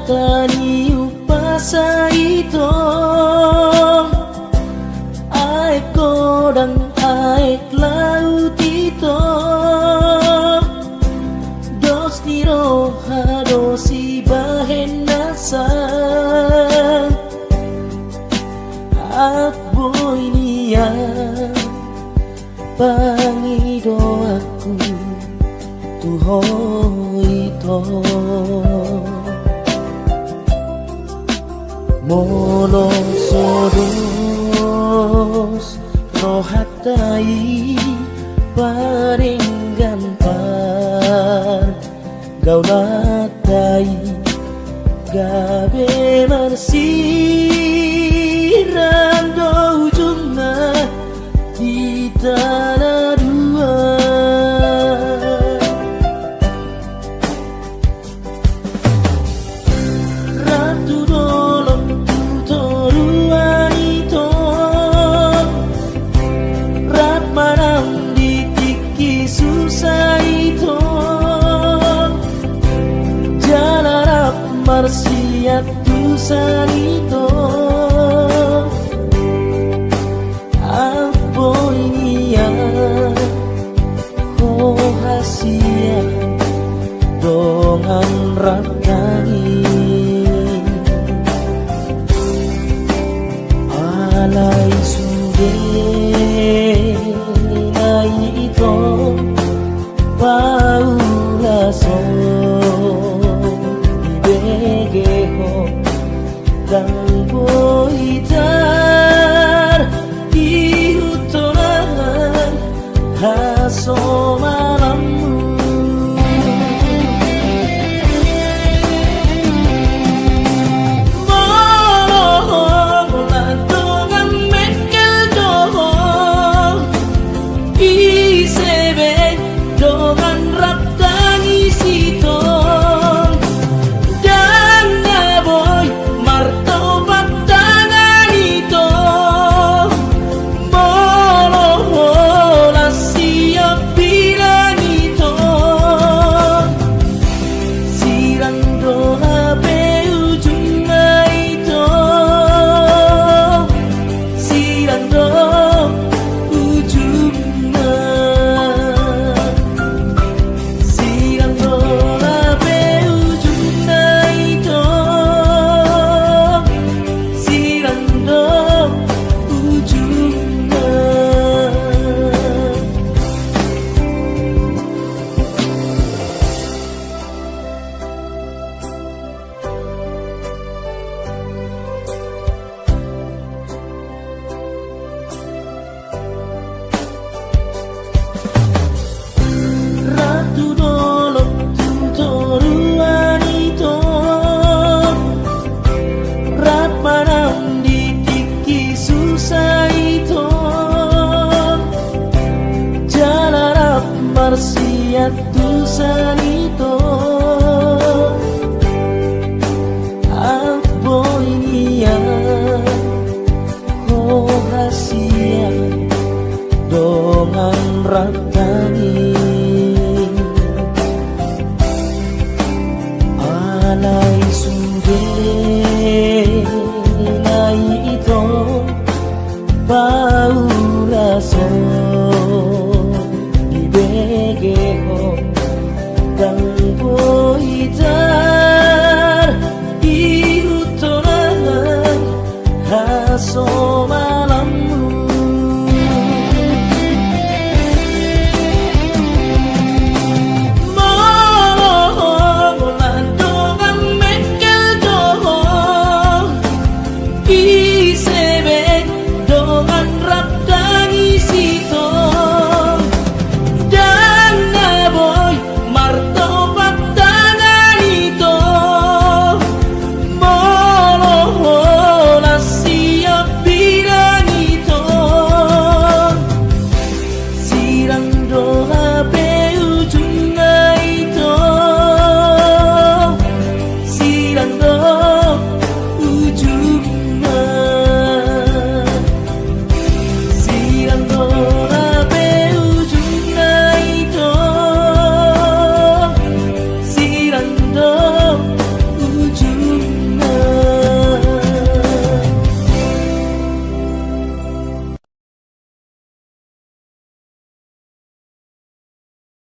tani upasa ito aek godang aek laut ito dos niro hadosi bahen nasa aboy niya pangido aku tuho ito molong sodos rohatai paringgan par gaulatai gabe marsiran do ujungna di tanah dua ratu dolong tutoruan itu rat manang di tiki susah itu jalan marsiat tusan itu hasia dongan ratani alai sude nai ito paula so dibegeho dan boitar dihutoran haso marsiat tusan itu aboy niya hasia dongan ratani alai sude nai ito paula so dibegeho dan boita